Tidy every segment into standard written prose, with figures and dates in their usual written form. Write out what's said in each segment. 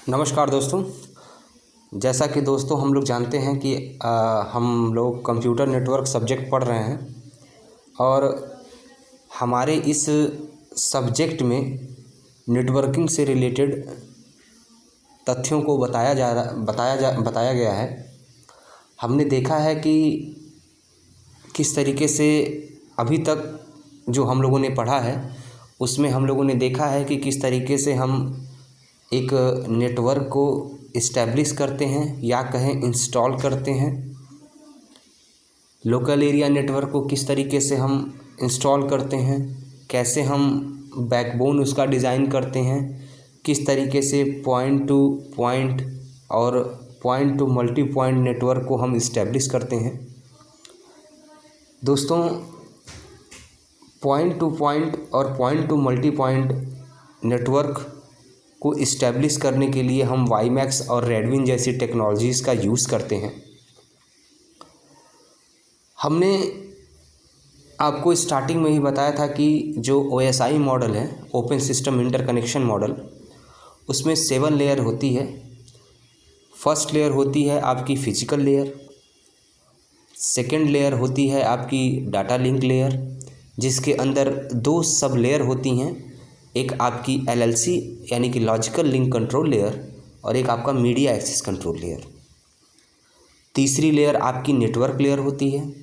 नमस्कार दोस्तों। जैसा कि दोस्तों हम लोग जानते हैं कि हम लोग कंप्यूटर नेटवर्क सब्जेक्ट पढ़ रहे हैं और हमारे इस सब्जेक्ट में नेटवर्किंग से रिलेटेड तथ्यों को बताया गया है। हमने देखा है कि किस तरीके से अभी तक जो हम लोगों ने पढ़ा है उसमें हम लोगों ने देखा है कि किस तरीके से हम एक नेटवर्क को इस्टेब्लिश करते हैं या कहें इंस्टॉल करते हैं। लोकल एरिया नेटवर्क को किस तरीके से हम इंस्टॉल करते हैं, कैसे हम बैकबोन उसका डिज़ाइन करते हैं, किस तरीके से पॉइंट टू पॉइंट और point two multi point network को हम इस्टेब्लिश करते हैं। दोस्तों, पॉइंट टू पॉइंट और point two multi point network को इस्टेब्लिश करने के लिए हम वाईमैक्स और रेडविन जैसी टेक्नोलॉजीज़ का यूज़ करते हैं। हमने आपको स्टार्टिंग में ही बताया था कि जो OSI मॉडल है, ओपन सिस्टम इंटरकनेक्शन मॉडल, उसमें 7 लेयर होती है। फर्स्ट लेयर होती है आपकी फिजिकल लेयर, सेकंड लेयर होती है आपकी डाटा लिंक लेयर, जिसके अंदर 2 सब लेयर होती हैं। एक आपकी LLC यानी कि लॉजिकल लिंक कंट्रोल लेयर और एक आपका मीडिया एक्सेस कंट्रोल लेयर। तीसरी लेयर आपकी नेटवर्क लेयर होती है।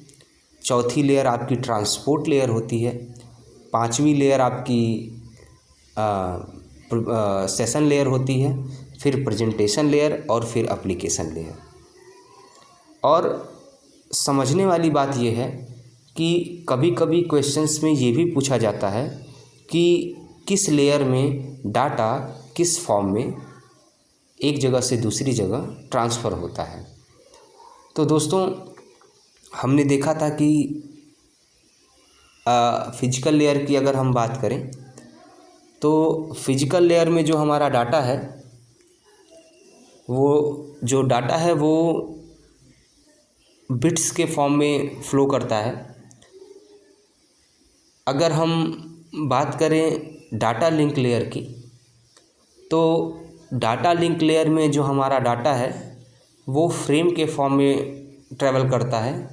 चौथी लेयर आपकी ट्रांसपोर्ट लेयर होती है। पांचवी लेयर आपकी सेशन लेयर होती है, फिर प्रेजेंटेशन लेयर और फिर एप्लीकेशन लेयर। और समझने वाली बात यह है कि कभी कभी क्वेश्चंस में ये भी पूछा जाता है कि किस लेयर में डाटा किस फॉर्म में एक जगह से दूसरी जगह ट्रांसफ़र होता है। तो दोस्तों, हमने देखा था कि फिजिकल लेयर की अगर हम बात करें तो फिजिकल लेयर में जो हमारा डाटा है वो बिट्स के फॉर्म में फ़्लो करता है। अगर हम बात करें डाटा लिंक लेयर की, तो डाटा लिंक लेयर में जो हमारा डाटा है वो फ्रेम के फॉर्म में ट्रैवल करता है।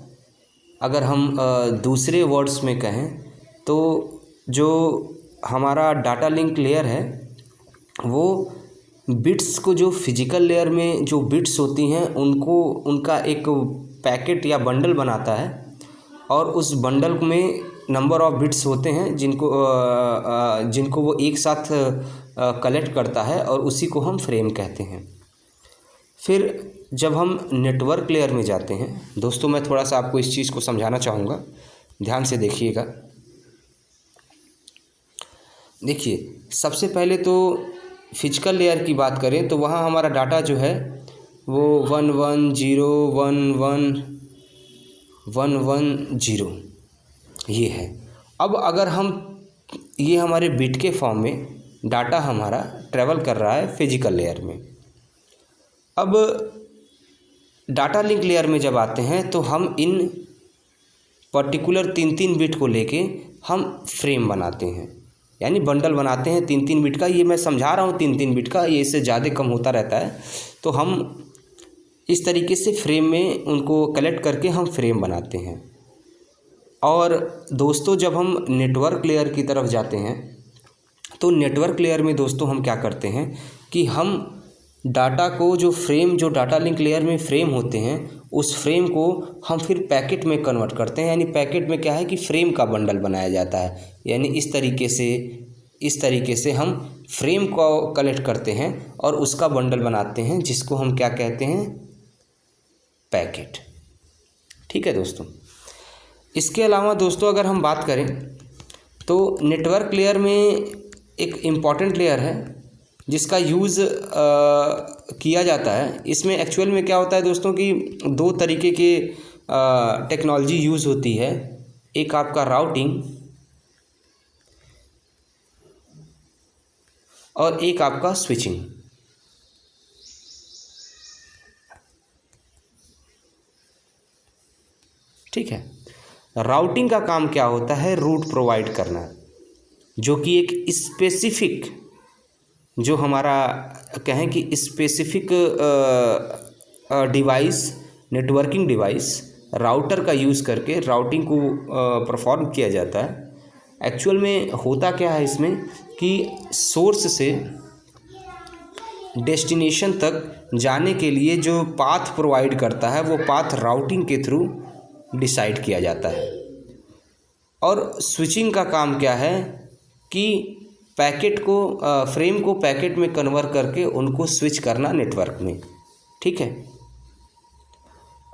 अगर हम दूसरे वर्ड्स में कहें तो जो हमारा डाटा लिंक लेयर है वो बिट्स को, जो फिजिकल लेयर में जो बिट्स होती हैं उनका एक पैकेट या बंडल बनाता है और उस बंडल में नंबर ऑफ़ बिट्स होते हैं जिनको वो एक साथ कलेक्ट करता है और उसी को हम फ्रेम कहते हैं। फिर जब हम नेटवर्क लेयर में जाते हैं, दोस्तों मैं थोड़ा सा आपको इस चीज़ को समझाना चाहूँगा, ध्यान से देखिएगा। देखिए, सबसे पहले तो फिजिकल लेयर की बात करें तो वहाँ हमारा डाटा जो है वो 1101110 ये है। अब अगर हम ये हमारे बिट के फॉर्म में डाटा हमारा ट्रैवल कर रहा है फिजिकल लेयर में। अब डाटा लिंक लेयर में जब आते हैं तो हम इन पर्टिकुलर 3 बिट को लेके हम फ्रेम बनाते हैं, यानी बंडल बनाते हैं 3 बिट का। ये मैं समझा रहा हूँ 3 बिट का, ये इससे ज़्यादा कम होता रहता है। तो हम इस तरीके से फ्रेम में उनको कलेक्ट करके हम फ्रेम बनाते हैं। और दोस्तों, जब हम नेटवर्क लेयर की तरफ जाते हैं तो नेटवर्क लेयर में दोस्तों हम क्या करते हैं कि हम डाटा को जो डाटा लिंक लेयर में फ्रेम होते हैं उस फ्रेम को हम फिर पैकेट में कन्वर्ट करते हैं। यानी पैकेट में क्या है कि फ्रेम का बंडल बनाया जाता है। यानी इस तरीके से हम फ्रेम को कलेक्ट करते हैं और उसका बंडल बनाते हैं, जिसको हम क्या कहते हैं, पैकेट। ठीक है दोस्तों। इसके अलावा दोस्तों अगर हम बात करें तो नेटवर्क लेयर में एक इम्पॉर्टेंट लेयर है जिसका यूज़ किया जाता है। इसमें एक्चुअल में क्या होता है दोस्तों कि 2 तरीके के टेक्नोलॉजी यूज़ होती है। एक आपका राउटिंग और एक आपका स्विचिंग। ठीक है। राउटिंग का काम क्या होता है, रूट प्रोवाइड करना, जो कि एक स्पेसिफिक जो हमारा कहें कि specific device, networking device router का यूज़ करके राउटिंग को परफॉर्म किया जाता है। एक्चुअल में होता क्या है इसमें कि सोर्स से डेस्टिनेशन तक जाने के लिए जो पाथ प्रोवाइड करता है वो पाथ राउटिंग के थ्रू डिसाइड किया जाता है। और स्विचिंग का काम क्या है कि पैकेट को फ्रेम को पैकेट में कन्वर्ट करके उनको स्विच करना नेटवर्क में। ठीक है।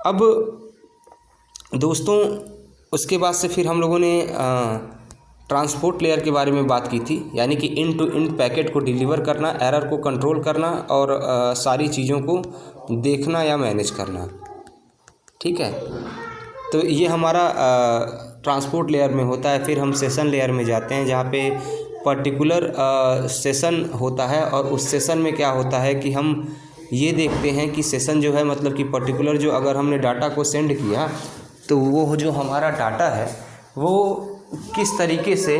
अब दोस्तों उसके बाद से फिर हम लोगों ने ट्रांसपोर्ट लेयर के बारे में बात की थी, यानी कि इन टू इन पैकेट को डिलीवर करना, एरर को कंट्रोल करना और सारी चीज़ों को देखना या मैनेज करना। ठीक है। तो ये हमारा ट्रांसपोर्ट लेयर में होता है। फिर हम सेशन लेयर में जाते हैं जहाँ पे पर्टिकुलर सेशन होता है और उस सेशन में क्या होता है कि हम ये देखते हैं कि सेशन जो है मतलब कि पर्टिकुलर जो अगर हमने डाटा को सेंड किया तो वो जो हमारा डाटा है वो किस तरीके से,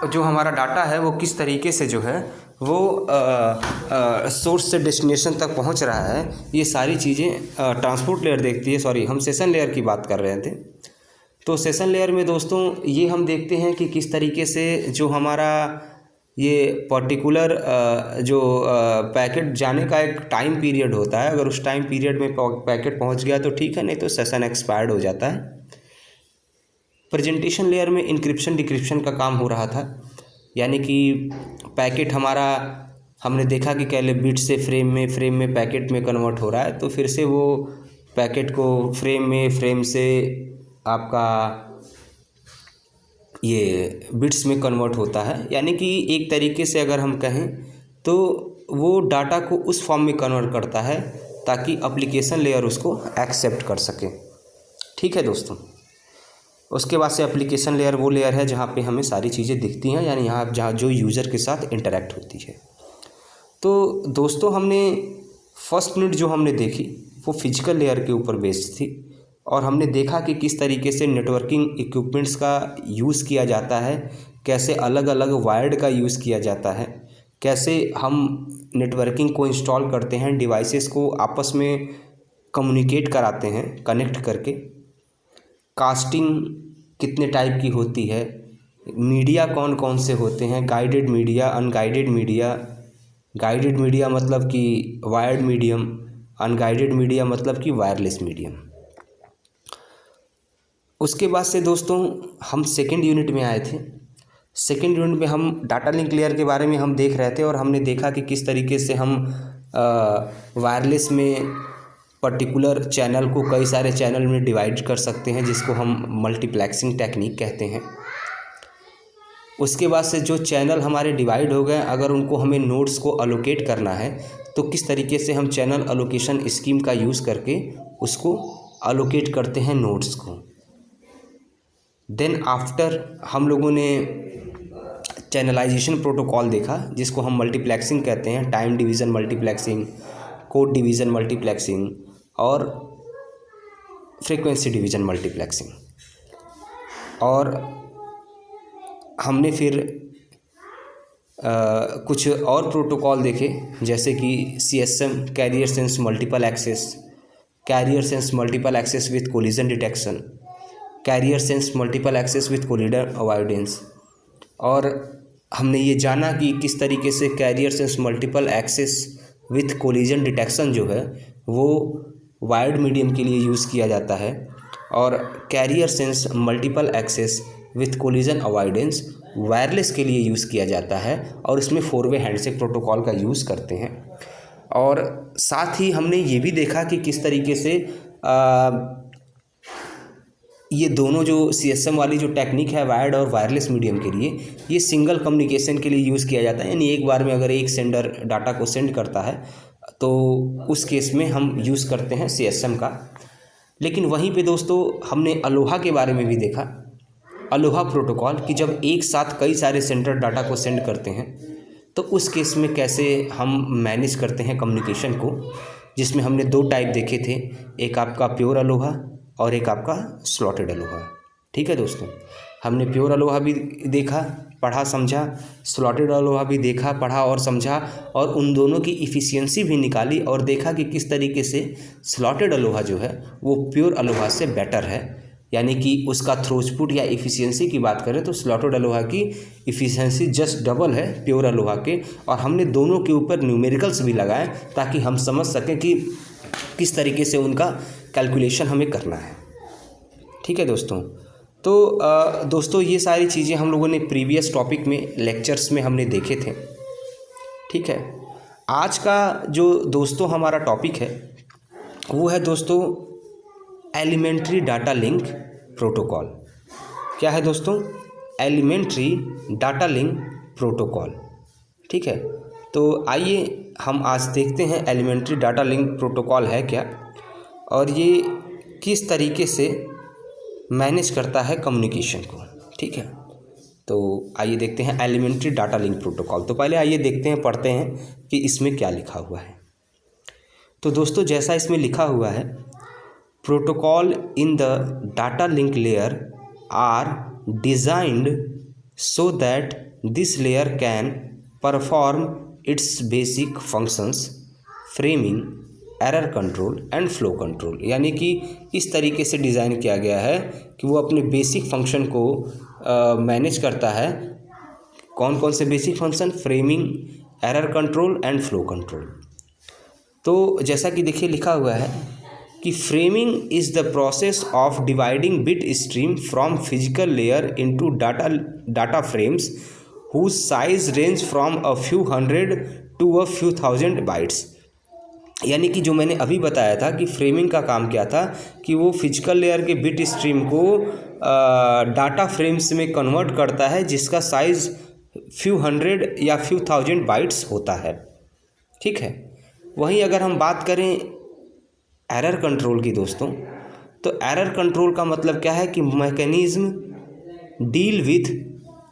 जो हमारा डाटा है वो किस तरीके से जो है वो सोर्स से डेस्टिनेशन तक पहुंच रहा है, ये सारी चीज़ें ट्रांसपोर्ट लेयर देखती है। सॉरी, हम सेशन लेयर की बात कर रहे थे। तो सेशन लेयर में दोस्तों ये हम देखते हैं कि किस तरीके से जो हमारा ये पर्टिकुलर जो पैकेट जाने का एक टाइम पीरियड होता है, अगर उस टाइम पीरियड में पैकेट पहुंच गया तो ठीक है, नहीं तो सेशन एक्सपायर्ड हो जाता है। प्रेजेंटेशन लेयर में इंक्रिप्शन डिक्रिप्शन का काम हो रहा था, यानी कि पैकेट हमारा हमने देखा कि पहले बिट से फ्रेम में पैकेट में कन्वर्ट हो रहा है, तो फिर से वो पैकेट को फ्रेम से आपका ये बिट्स में कन्वर्ट होता है। यानी कि एक तरीके से अगर हम कहें तो वो डाटा को उस फॉर्म में कन्वर्ट करता है ताकि एप्लीकेशन लेयर उसको एक्सेप्ट कर सके। ठीक है दोस्तों। उसके बाद से एप्लीकेशन लेयर वो लेयर है जहाँ पे हमें सारी चीज़ें दिखती हैं, यानी यहाँ जहाँ जो यूज़र के साथ इंटरेक्ट होती है। तो दोस्तों हमने फर्स्ट यूनिट जो हमने देखी वो फिजिकल लेयर के ऊपर बेस्ड थी और हमने देखा कि किस तरीके से नेटवर्किंग इक्विपमेंट्स का यूज़ किया जाता है, कैसे अलग अलग वायर्ड का यूज़ किया जाता है, कैसे हम नेटवर्किंग को इंस्टॉल करते हैं, डिवाइसेस को आपस में कम्युनिकेट कराते हैं कनेक्ट करके, कास्टिंग कितने टाइप की होती है, मीडिया कौन कौन से होते हैं, guided media, unguided media, guided media मतलब कि वायर्ड मीडियम, अनगाइडेड मीडिया मतलब कि वायरलेस मीडियम। उसके बाद से दोस्तों हम सेकेंड यूनिट में आए थे। सेकेंड यूनिट में हम डाटा लिंक लेयर के बारे में हम देख रहे थे और हमने देखा कि किस तरीके से हम वायरलेस में पर्टिकुलर चैनल को कई सारे चैनल में डिवाइड कर सकते हैं, जिसको हम मल्टीप्लेक्सिंग टेक्निक कहते हैं। उसके बाद से जो चैनल हमारे डिवाइड हो गए, अगर उनको हमें नोड्स को अलोकेट करना है तो किस तरीके से हम चैनल अलोकेशन स्कीम का यूज़ करके उसको अलोकेट करते हैं नोड्स को। देन आफ्टर हम लोगों ने चैनलाइजेशन प्रोटोकॉल देखा, जिसको हम मल्टीप्लेक्सिंग कहते हैं, time division multiplexing, code division multiplexing और फ्रीक्वेंसी डिवीज़न मल्टीप्लेक्सिंग। और हमने फिर कुछ और प्रोटोकॉल देखे, जैसे कि CSM carrier sense multiple access, carrier sense multiple access with collision detection, carrier sense multiple access with collision avoidance. और हमने ये जाना कि किस तरीके से carrier sense multiple access with collision detection जो है वो वायर्ड मीडियम के लिए यूज़ किया जाता है और carrier sense multiple access with collision avoidance wireless के लिए यूज़ किया जाता है और इसमें 4-वे हैंडशेक प्रोटोकॉल का यूज़ करते हैं। और साथ ही हमने ये भी देखा कि किस तरीके से ये दोनों जो CSM वाली जो टेक्निक है वायर्ड और वायरलेस मीडियम के लिए, ये सिंगल कम्युनिकेशन के लिए यूज़ किया जाता है, यानी एक बार में अगर एक सेंडर डाटा को सेंड करता है तो उस केस में हम यूज़ करते हैं CSM का। लेकिन वहीं पे दोस्तों हमने अलोहा के बारे में भी देखा, अलोहा प्रोटोकॉल, कि जब एक साथ कई सारे सेंडर डाटा को सेंड करते हैं तो उस केस में कैसे हम मैनेज करते हैं कम्युनिकेशन को, जिसमें हमने 2 टाइप देखे थे, एक आपका प्योर अलोहा और एक आपका स्लॉटेड अलोहा। ठीक है दोस्तों। हमने प्योर अलोहा भी देखा, पढ़ा, समझा, स्लॉटेड अलोहा भी देखा, पढ़ा और समझा, और उन दोनों की इफ़िशियंसी भी निकाली और देखा कि किस तरीके से स्लॉटेड अलोहा जो है वो प्योर अलोहा से बेटर है। यानी कि उसका थ्रोथपुट या इफ़िशियंसी की बात करें तो स्लॉटेड अलोहा की इफ़िशियंसी जस्ट डबल है प्योर अलोहा के। और हमने दोनों के ऊपर न्यूमेरिकल्स भी लगाए ताकि हम समझ सकें कि किस तरीके से उनका कैलकुलेशन हमें करना है। ठीक है दोस्तों। तो दोस्तों ये सारी चीज़ें हम लोगों ने प्रीवियस टॉपिक में लेक्चर्स में हमने देखे थे। ठीक है, आज का जो दोस्तों हमारा टॉपिक है वो है दोस्तों एलिमेंट्री डाटा लिंक प्रोटोकॉल। क्या है दोस्तों? Elementary data link protocol. ठीक है, तो आइए हम आज देखते हैं एलिमेंट्री डाटा लिंक प्रोटोकॉल है क्या और ये किस तरीके से मैनेज करता है कम्युनिकेशन को। ठीक है, तो आइए देखते हैं एलिमेंट्री डाटा लिंक प्रोटोकॉल। तो पहले आइए देखते हैं, पढ़ते हैं कि इसमें क्या लिखा हुआ है। तो दोस्तों जैसा इसमें लिखा हुआ है, protocol in the data link layer are designed so that this layer can perform its basic functions, framing, error control and flow control. यानी कि इस तरीके से डिज़ाइन किया गया है कि वो अपने बेसिक फंक्शन को मैनेज करता है। कौन कौन से basic function? Framing, error control and flow control. तो जैसा कि देखिए लिखा हुआ है कि framing is the process of dividing bit stream from physical layer into data frames whose size range from a few hundred to a few thousand bytes. यानी कि जो मैंने अभी बताया था कि फ्रेमिंग का काम क्या था कि वो फिजिकल लेयर के बिट स्ट्रीम को डाटा फ्रेम्स में कन्वर्ट करता है जिसका साइज़ फ्यू हंड्रेड या फ्यू थाउजेंड बाइट्स होता है। ठीक है, वहीं अगर हम बात करें एरर कंट्रोल की दोस्तों, तो एरर कंट्रोल का मतलब क्या है कि mechanism deal with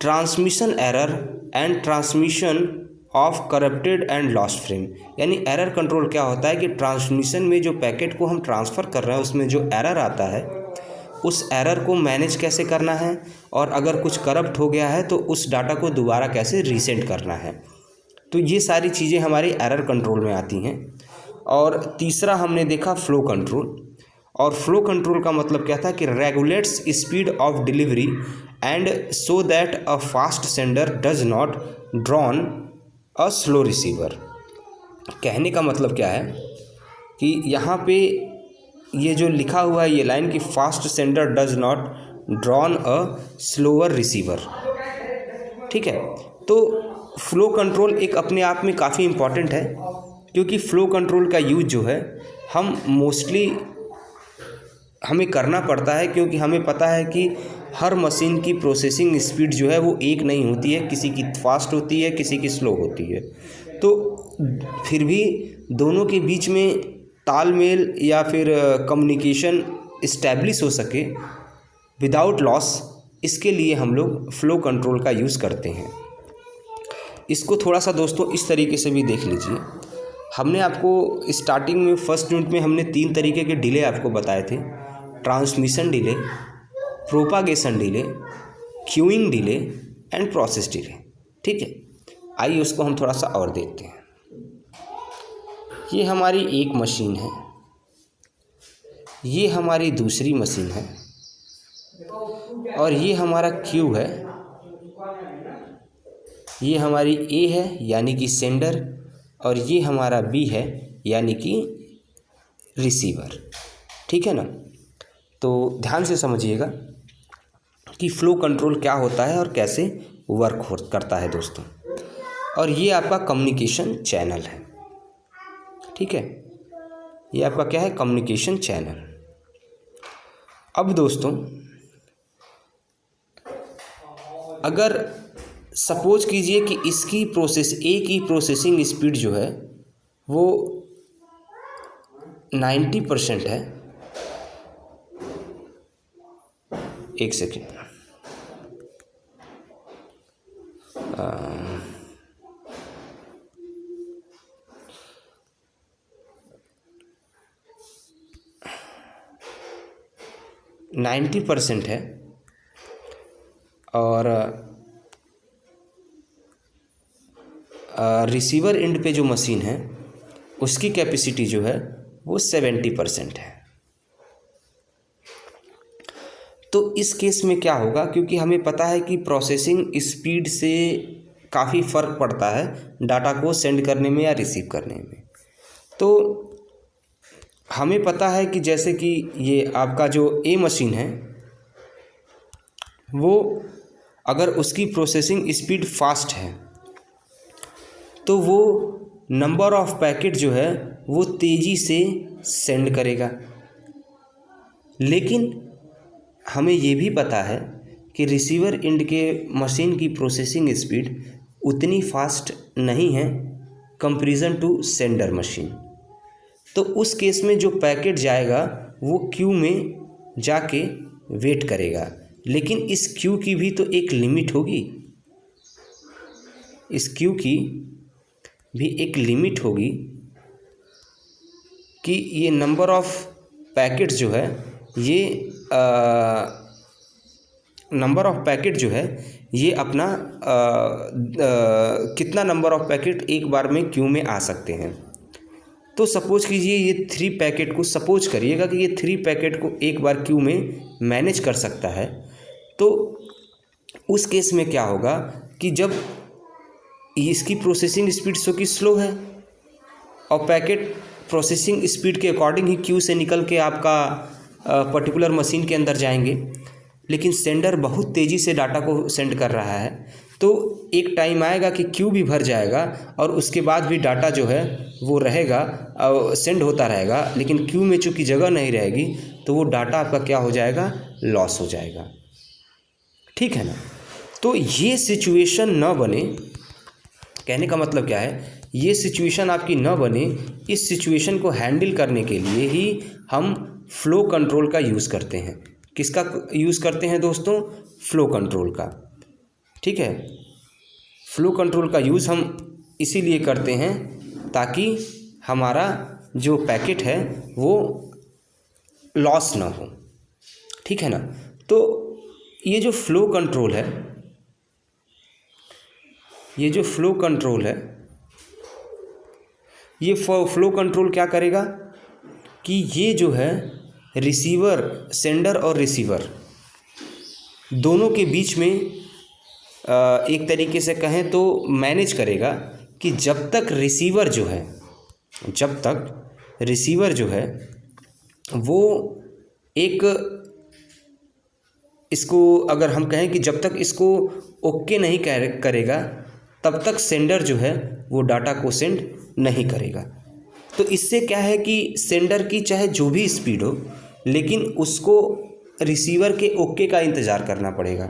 transmission error and transmission of corrupted and lost frame. यानी एरर कंट्रोल क्या होता है कि ट्रांसमिशन में जो पैकेट को हम ट्रांसफ़र कर रहे हैं उसमें जो एरर आता है उस एरर को मैनेज कैसे करना है, और अगर कुछ करप्ट हो गया है तो उस डाटा को दोबारा कैसे रीसेंड करना है। तो ये सारी चीज़ें हमारी एरर कंट्रोल में आती हैं। और तीसरा हमने देखा फ्लो कंट्रोल, और फ्लो कंट्रोल का मतलब क्या था कि regulates speed of delivery and so that a fast sender does not drawn a slow receiver. कहने का मतलब क्या है कि यहाँ पे ये जो लिखा हुआ है ये लाइन कि fast sender does not drawn a slower receiver. ठीक है, तो फ्लो कंट्रोल एक अपने आप में काफ़ी इम्पॉर्टेंट है, क्योंकि फ़्लो कंट्रोल का यूज़ जो है हम मोस्टली हमें करना पड़ता है, क्योंकि हमें पता है कि हर मशीन की प्रोसेसिंग स्पीड जो है वो एक नहीं होती है, किसी की फास्ट होती है, किसी की स्लो होती है। तो फिर भी दोनों के बीच में तालमेल या फिर कम्युनिकेशन इस्टेब्लिश हो सके विदाउट लॉस, इसके लिए हम लोग फ़्लो कंट्रोल का यूज़ करते हैं। इसको थोड़ा सा दोस्तों इस तरीके से भी देख लीजिए। हमने आपको स्टार्टिंग में फर्स्ट यूनिट में हमने 3 तरीके के डिले आपको बताए थे: transmission delay, propagation delay, queuing delay and process delay. ठीक है, आइए उसको हम थोड़ा सा और देखते हैं। ये हमारी एक मशीन है, ये हमारी दूसरी मशीन है, और ये हमारा क्यू है, ये हमारी ए है यानी कि सेंडर, और ये हमारा बी है यानी कि रिसीवर। ठीक है ना। तो ध्यान से समझिएगा कि फ़्लो कंट्रोल क्या होता है और कैसे वर्क करता है दोस्तों। और ये आपका कम्युनिकेशन चैनल है। ठीक है, ये आपका क्या है? Communication channel. अब दोस्तों अगर सपोज कीजिए कि इसकी ए की प्रोसेसिंग स्पीड जो है वो 90% है। एक सेकेंड, %90 है और रिसीवर एंड पे जो मशीन है उसकी कैपेसिटी जो है वो 70% है। तो इस केस में क्या होगा, क्योंकि हमें पता है कि प्रोसेसिंग स्पीड से काफ़ी फ़र्क पड़ता है डाटा को सेंड करने में या रिसीव करने में। तो हमें पता है कि जैसे कि ये आपका जो ए मशीन है वो अगर उसकी प्रोसेसिंग स्पीड फास्ट है तो वो नंबर ऑफ़ पैकेट जो है वो तेज़ी से सेंड करेगा। लेकिन हमें ये भी पता है कि रिसीवर एंड के मशीन की प्रोसेसिंग स्पीड उतनी फास्ट नहीं है कंपैरिजन टू सेंडर मशीन। तो उस केस में जो पैकेट जाएगा वो क्यू में जाके वेट करेगा। लेकिन इस क्यू की भी तो एक लिमिट होगी, इस क्यू की भी एक लिमिट होगी कि ये नंबर ऑफ़ पैकेट्स जो है ये नंबर ऑफ़ पैकेट जो है ये अपना कितना नंबर ऑफ़ पैकेट एक बार में क्यू में आ सकते हैं। तो सपोज कीजिए ये 3 पैकेट को, सपोज करिएगा कि ये 3 पैकेट को एक बार क्यू में मैनेज कर सकता है। तो उस केस में क्या होगा कि जब इसकी प्रोसेसिंग स्पीड सो कि स्लो है और पैकेट प्रोसेसिंग स्पीड के अकॉर्डिंग ही क्यू से निकल के आपका पर्टिकुलर मशीन के अंदर जाएंगे, लेकिन सेंडर बहुत तेज़ी से डाटा को सेंड कर रहा है, तो एक टाइम आएगा कि क्यू भी भर जाएगा और उसके बाद भी डाटा जो है वो रहेगा और सेंड होता रहेगा, लेकिन क्यू में चूँकि जगह नहीं रहेगी तो वो डाटा आपका क्या हो जाएगा, लॉस हो जाएगा। ठीक है ना। तो ये सिचुएशन न बने, कहने का मतलब क्या है, ये सिचुएशन आपकी न बने, इस सिचुएशन को हैंडल करने के लिए ही हम फ्लो कंट्रोल का यूज़ करते हैं। किसका यूज़ करते हैं दोस्तों? फ्लो कंट्रोल का। ठीक है, फ्लो कंट्रोल का यूज़ हम इसीलिए करते हैं ताकि हमारा जो पैकेट है वो लॉस ना हो। ठीक है ना। तो ये जो फ्लो कंट्रोल है, ये जो फ्लो कंट्रोल है, ये फ्लो कंट्रोल क्या करेगा कि ये जो है रिसीवर, सेंडर और रिसीवर दोनों के बीच में एक तरीके से कहें तो मैनेज करेगा कि जब तक रिसीवर जो है, जब तक रिसीवर जो है वो एक, इसको अगर हम कहें कि जब तक इसको ओके नहीं करेगा तब तक सेंडर जो है वो डाटा को सेंड नहीं करेगा। तो इससे क्या है कि सेंडर की चाहे जो भी स्पीड हो, लेकिन उसको रिसीवर के ओके का इंतज़ार करना पड़ेगा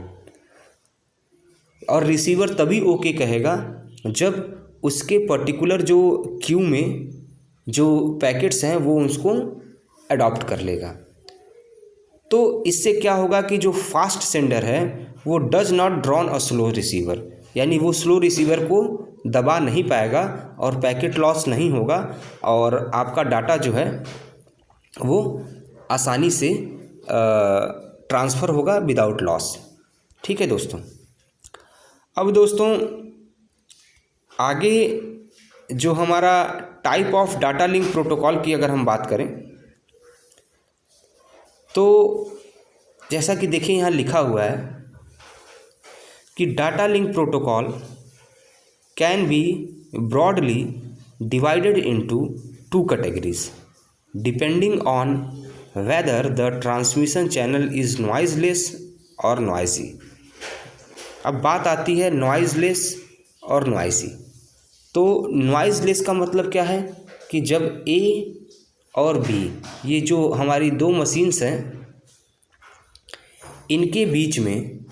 और रिसीवर तभी ओके कहेगा जब उसके पर्टिकुलर जो क्यू में जो पैकेट्स हैं वो उसको अडॉप्ट कर लेगा। तो इससे क्या होगा कि जो फास्ट सेंडर है वो does not drawn a slow receiver, यानी वो स्लो रिसीवर को दबा नहीं पाएगा और पैकेट लॉस नहीं होगा और आपका डाटा जो है वो आसानी से ट्रांसफ़र होगा विदाउट लॉस। ठीक है दोस्तों। अब दोस्तों आगे जो हमारा type of data link protocol की अगर हम बात करें तो जैसा कि देखिए यहाँ लिखा हुआ है कि data link protocol can be broadly divided into 2 categories depending on whether the transmission channel is noiseless और नॉइजी। अब बात आती है नॉइजलेस और नॉइजी। तो नॉइजलेस का मतलब क्या है कि जब ए और बी, ये जो हमारी 2 मशीन्स हैं, इनके बीच में,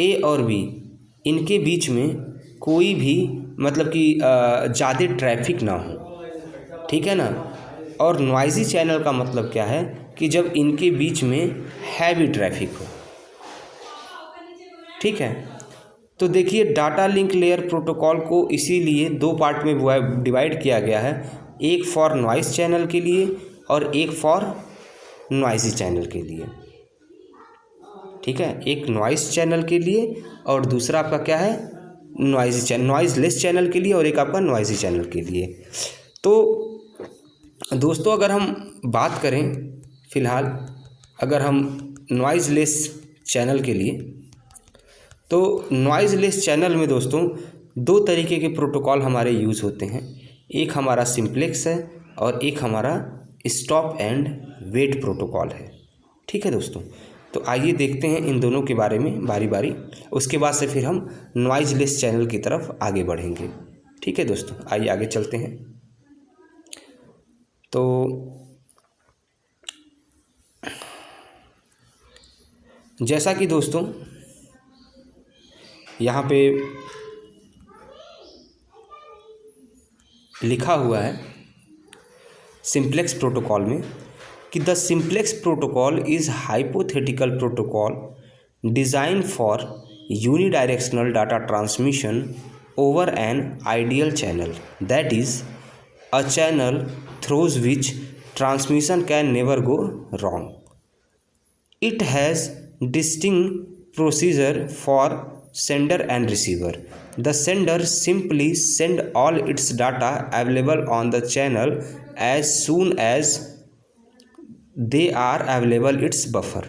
ए और बी, इनके बीच में कोई भी मतलब कि ज़्यादा ट्रैफिक ना हो। ठीक है ना। और नॉइज़ी चैनल का मतलब क्या है कि जब इनके बीच में हैवी ट्रैफिक हो। ठीक है। तो देखिए डाटा लिंक लेयर प्रोटोकॉल को इसीलिए 2 पार्ट में डिवाइड किया गया है, एक फॉर नॉइज़ चैनल के लिए और एक फॉर नॉइज़ी चैनल के लिए। ठीक है, एक नॉइस चैनल के लिए और दूसरा आपका क्या है, नॉइज़लेस चैनल के लिए, और एक आपका नॉइज़ी चैनल के लिए। तो दोस्तों अगर हम बात करें फ़िलहाल अगर हम नॉइज़लेस चैनल के लिए, तो नॉइज़लेस चैनल में दोस्तों दो तरीके के प्रोटोकॉल हमारे यूज़ होते हैं। एक हमारा सिंप्लेक्स है और एक हमारा स्टॉप एंड वेट प्रोटोकॉल है। ठीक है दोस्तों, तो आइए देखते हैं इन दोनों के बारे में बारी बारी, उसके बाद से फिर हम नॉइज़लेस चैनल की तरफ आगे बढ़ेंगे। ठीक है दोस्तों, आइए आगे चलते हैं। तो जैसा कि दोस्तों यहाँ पे लिखा हुआ है सिंप्लेक्स प्रोटोकॉल में कि the simplex protocol is hypothetical protocol design for unidirectional data transmission over an ideal channel, that is a channel throughs which transmission can never go wrong. It has distinct procedure for sender and receiver. The sender simply send all its data available on the channel as soon as they are available its buffer.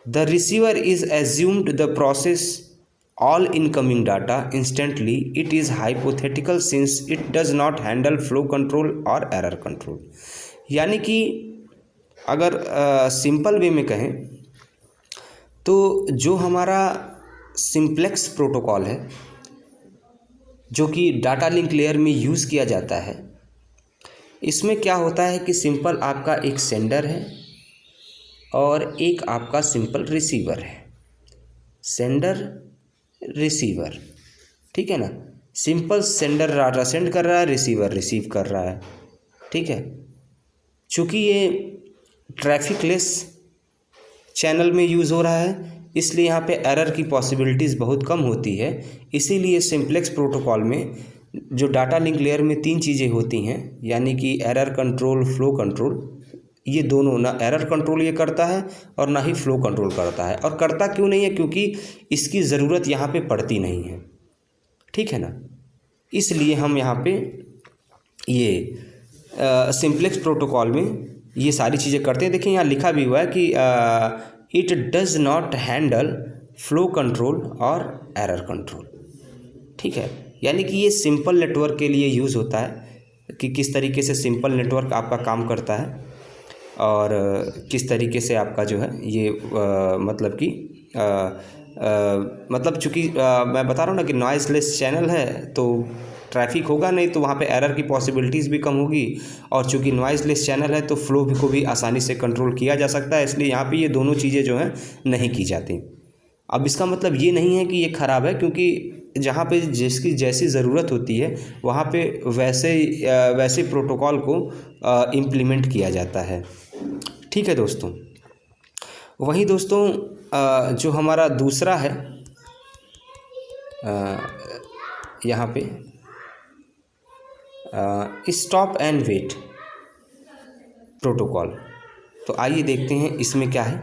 The receiver is assumed the process all incoming data instantly. It is hypothetical since it does not handle flow control or error control. यानी कि अगर simple way में कहें तो जो हमारा simplex protocol है जो कि डाटा लिंक लेयर में यूज़ किया जाता है, इसमें क्या होता है कि सिंपल आपका एक सेंडर है और एक आपका सिंपल रिसीवर है। सेंडर रिसीवर, ठीक है ना। सिंपल सेंडर डाटा सेंड कर रहा है, रिसीवर रिसीव कर रहा है, ठीक है। चूँकि ये ट्रैफिक लेस चैनल में यूज़ हो रहा है इसलिए यहाँ पे एरर की पॉसिबिलिटीज़ बहुत कम होती है। इसीलिए सिंप्लेक्स प्रोटोकॉल में जो डाटा लिंक लेयर में तीन चीज़ें होती हैं, यानी कि एरर कंट्रोल, फ्लो कंट्रोल, ये दोनों ना एरर कंट्रोल ये करता है और ना ही फ्लो कंट्रोल करता है। और करता क्यों नहीं है? क्योंकि इसकी ज़रूरत यहाँ पे पड़ती नहीं है, ठीक है ना। इसलिए हम यहाँ पे ये सिंप्लेक्स प्रोटोकॉल में ये सारी चीज़ें करते हैं। देखिए यहाँ लिखा भी हुआ है कि it does not handle flow control और एरर कंट्रोल, ठीक है। यानी कि ये सिंपल नेटवर्क के लिए यूज़ होता है कि किस तरीके से सिंपल नेटवर्क आपका काम करता है और किस तरीके से आपका जो है ये मतलब कि मतलब चूँकि मैं बता रहा हूँ ना कि नॉइज़लेस चैनल है तो ट्रैफिक होगा नहीं, तो वहाँ पे एरर की पॉसिबिलिटीज़ भी कम होगी। और चूँकि नॉइज़लेस चैनल है तो फ्लो को भी आसानी से कंट्रोल किया जा सकता है, इसलिए यहाँ पे ये दोनों चीज़ें जो हैं नहीं की जाती। अब इसका मतलब ये नहीं है कि ये ख़राब है, क्योंकि जहाँ पे जिसकी जैसी ज़रूरत होती है वहाँ पे वैसे प्रोटोकॉल को इम्प्लीमेंट किया जाता है, ठीक है दोस्तों। वहीं दोस्तों जो हमारा दूसरा है यहाँ पे स्टॉप एंड वेट प्रोटोकॉल, तो आइए देखते हैं इसमें क्या है।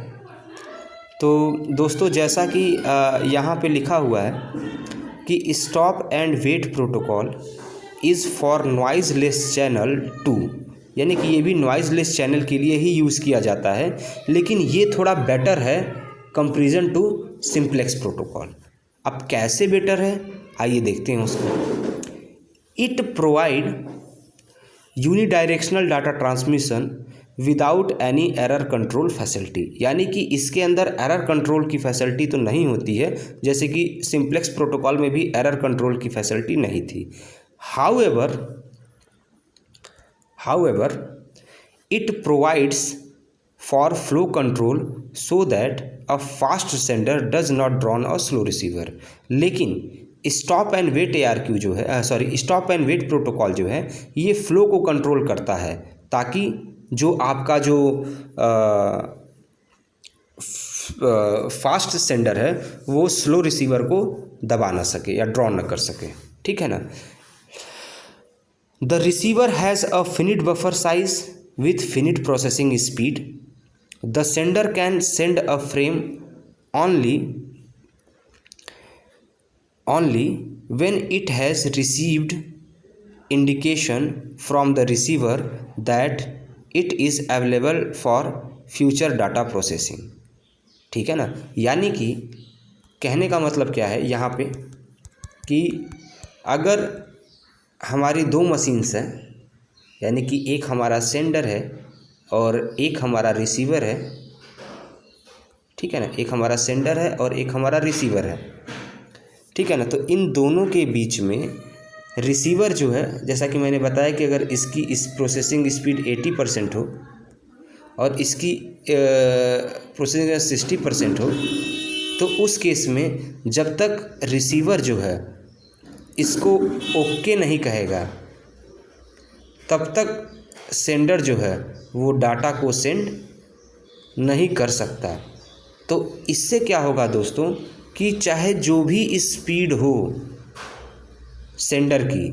तो दोस्तों जैसा कि यहाँ पे लिखा हुआ है कि stop and wait protocol is for noiseless channel too, यानी कि ये भी नॉइज़लेस चैनल के लिए ही यूज़ किया जाता है, लेकिन ये थोड़ा बेटर है कंपैरिजन टू सिंप्लेक्स प्रोटोकॉल। अब कैसे बेटर है आइए देखते हैं उसको। It provide unidirectional data transmission without any error control facility, यानी कि इसके अंदर एरर कंट्रोल की फैसिलिटी तो नहीं होती है, जैसे कि सिंप्लेक्स प्रोटोकॉल में भी एरर कंट्रोल की फैसिलिटी नहीं थी। However, it provides for flow control so that a fast sender does not drown a slow receiver। लेकिन स्टॉप एंड वेट ARQ जो है स्टॉप एंड वेट प्रोटोकॉल जो है ये फ्लो को कंट्रोल करता है, ताकि जो आपका जो फास्ट सेंडर है वो स्लो रिसीवर को दबा ना सके या ड्रॉ ना कर सके, ठीक है ना। The receiver has a finite buffer size with finite processing speed. The sender can send a frame only when it has received indication from the receiver that it is available for future data processing। ठीक है ना, यानी कि कहने का मतलब क्या है यहाँ पे कि अगर हमारी दो मशीन्स हैं, यानी कि एक हमारा सेंडर है और एक हमारा रिसीवर है, ठीक है ना, एक हमारा सेंडर है और एक हमारा रिसीवर है, ठीक है ना, तो इन दोनों के बीच में रिसीवर जो है, जैसा कि मैंने बताया कि अगर इसकी इस प्रोसेसिंग स्पीड 80% हो और इसकी प्रोसेसिंग 60% हो, तो उस केस में जब तक रिसीवर जो है इसको ओके नहीं कहेगा तब तक सेंडर जो है वो डाटा को सेंड नहीं कर सकता। तो इससे क्या होगा दोस्तों कि चाहे जो भी स्पीड हो सेंडर की,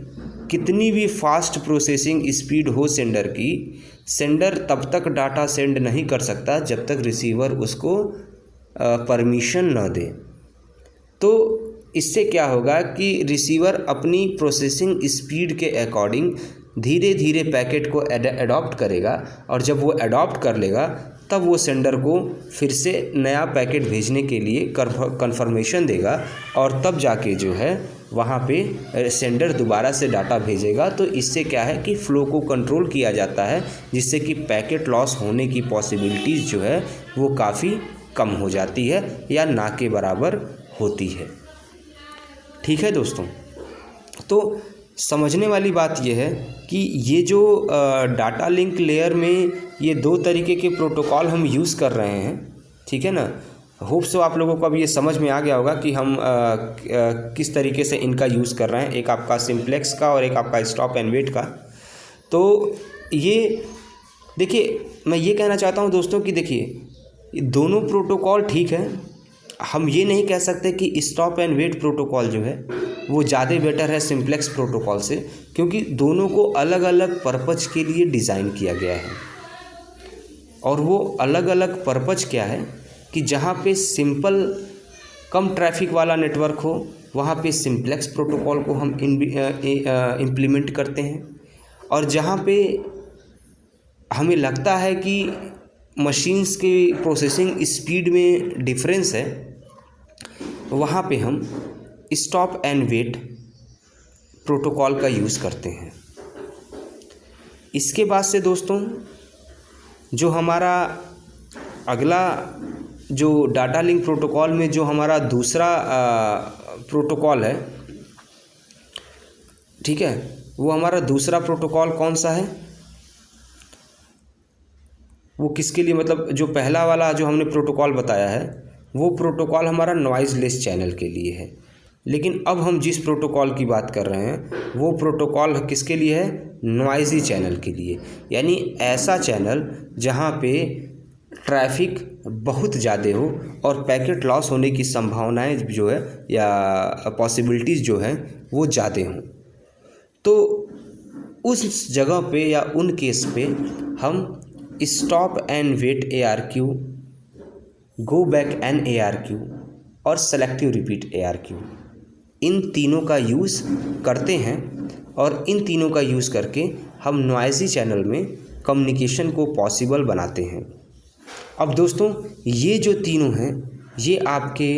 कितनी भी फास्ट प्रोसेसिंग स्पीड हो सेंडर की, सेंडर तब तक डाटा सेंड नहीं कर सकता जब तक रिसीवर उसको परमिशन न दे। तो इससे क्या होगा कि रिसीवर अपनी प्रोसेसिंग स्पीड के अकॉर्डिंग धीरे धीरे पैकेट को अडॉप्ट करेगा और जब वो अडॉप्ट कर लेगा तब वो सेंडर को फिर से नया पैकेट भेजने के लिए कन्फर्मेशन देगा और तब जाके जो है वहाँ पे सेंडर दोबारा से डाटा भेजेगा। तो इससे क्या है कि फ़्लो को कंट्रोल किया जाता है, जिससे कि पैकेट लॉस होने की पॉसिबिलिटीज़ जो है वो काफ़ी कम हो जाती है या ना के बराबर होती है। ठीक है दोस्तों, तो समझने वाली बात यह है कि ये जो डाटा लिंक लेयर में ये दो तरीके के प्रोटोकॉल हम यूज़ कर रहे हैं, ठीक है ना। होप सो आप लोगों को अब ये समझ में आ गया होगा कि हम किस तरीके से इनका यूज़ कर रहे हैं, एक आपका सिंप्लेक्स का और एक आपका स्टॉप एंड वेट का। तो ये देखिए, मैं ये कहना चाहता हूँ दोस्तों कि देखिए दोनों प्रोटोकॉल ठीक है, हम ये नहीं कह सकते कि स्टॉप एंड वेट प्रोटोकॉल जो है वो ज़्यादा बेटर है सिंप्लेक्स प्रोटोकॉल से, क्योंकि दोनों को अलग अलग पर्पज़ के लिए डिज़ाइन किया गया है। और वो अलग अलग पर्पज़ क्या है कि जहाँ पे सिंपल कम ट्रैफिक वाला नेटवर्क हो वहाँ पे सिंप्लेक्स प्रोटोकॉल को हम इम्प्लीमेंट करते हैं, और जहाँ पे हमें लगता है कि मशीन्स के प्रोसेसिंग स्पीड में डिफरेंस है वहाँ पे हम स्टॉप एंड वेट प्रोटोकॉल का यूज़ करते हैं। इसके बाद से दोस्तों जो हमारा अगला जो डाटा लिंक प्रोटोकॉल में जो हमारा दूसरा प्रोटोकॉल है, ठीक है, वो हमारा दूसरा प्रोटोकॉल कौन सा है, वो किसके लिए, मतलब जो पहला वाला जो हमने प्रोटोकॉल बताया है वो प्रोटोकॉल हमारा नॉइज़लेस चैनल के लिए है। लेकिन अब हम जिस प्रोटोकॉल की बात कर रहे हैं वो प्रोटोकॉल किसके लिए है, नॉइज़ी चैनल के लिए, यानी ऐसा चैनल जहाँ पे ट्रैफिक बहुत ज़्यादा हो और पैकेट लॉस होने की संभावनाएं जो है या पॉसिबिलिटीज़ जो हैं वो ज़्यादा हों। तो उस जगह पे या उन केस पे हम stop and wait ARQ, go back N ARQ और सेलेक्टिव रिपीट ARQ, इन तीनों का यूज़ करते हैं और इन तीनों का यूज़ करके हम नॉइज़ी चैनल में कम्युनिकेशन को पॉसिबल बनाते हैं। अब दोस्तों ये जो तीनों हैं ये आपके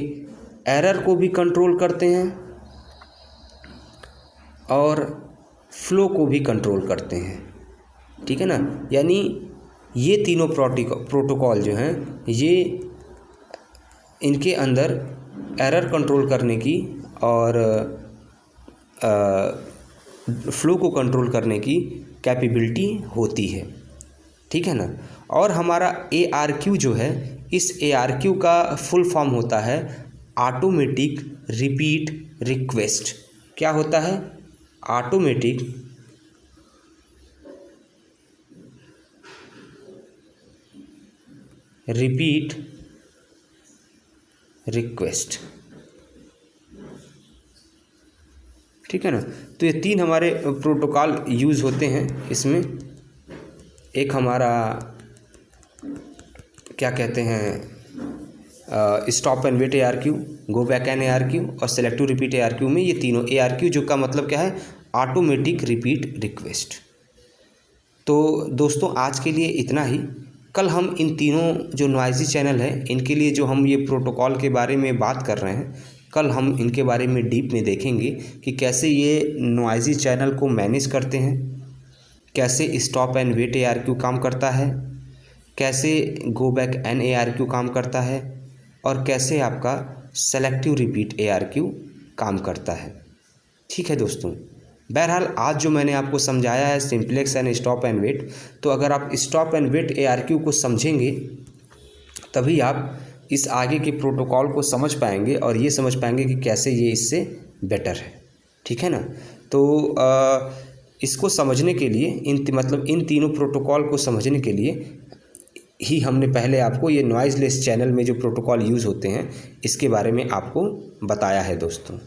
एरर को भी कंट्रोल करते हैं और फ्लो को भी कंट्रोल करते हैं, ठीक है ना। यानी ये तीनों प्रोटोकॉल जो हैं ये इनके अंदर एरर कंट्रोल करने की और फ्लो को कंट्रोल करने की कैपेबिलिटी होती है, ठीक है ना। और हमारा ARQ जो है, इस ARQ का फुल फॉर्म होता है ऑटोमेटिक रिपीट रिक्वेस्ट। क्या होता है, ऑटोमेटिक रिपीट रिक्वेस्ट, ठीक है ना। तो ये तीन हमारे प्रोटोकॉल यूज़ होते हैं इसमें। एक हमारा क्या कहते हैं stop and wait ARQ, go back N ARQ और सेलेक्टिव रिपीट ARQ में ये तीनों ARQ जो का मतलब क्या है, ऑटोमेटिक रिपीट रिक्वेस्ट। तो दोस्तों आज के लिए इतना ही। कल हम इन तीनों जो नॉइज़ी चैनल है इनके लिए जो हम ये प्रोटोकॉल के बारे में बात कर रहे हैं, कल हम इनके बारे में डीप में देखेंगे कि कैसे ये नॉइज़ी चैनल को मैनेज करते हैं, कैसे स्टॉप एंड वेट ARQ काम करता है, कैसे गो बैक एन ARQ काम करता है और कैसे आपका सेलेक्टिव रिपीट ARQ काम करता है। ठीक है दोस्तों, बहरहाल आज जो मैंने आपको समझाया है simplex and stop and wait, तो अगर आप स्टॉप एंड वेट ARQ को समझेंगे तभी आप इस आगे के प्रोटोकॉल को समझ पाएंगे और ये समझ पाएंगे कि कैसे ये इससे बेटर है। ठीक है ना। तो इसको समझने के लिए इन तीनों प्रोटोकॉल को समझने के लिए ही हमने पहले आपको ये नॉइज़लेस चैनल में जो प्रोटोकॉल यूज़ होते हैं इसके बारे में आपको बताया है दोस्तों।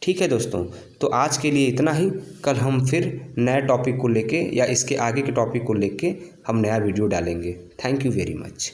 ठीक है दोस्तों, तो आज के लिए इतना ही। कल हम फिर नए टॉपिक को लेके या इसके आगे के टॉपिक को लेके हम नया वीडियो डालेंगे। Thank you very much.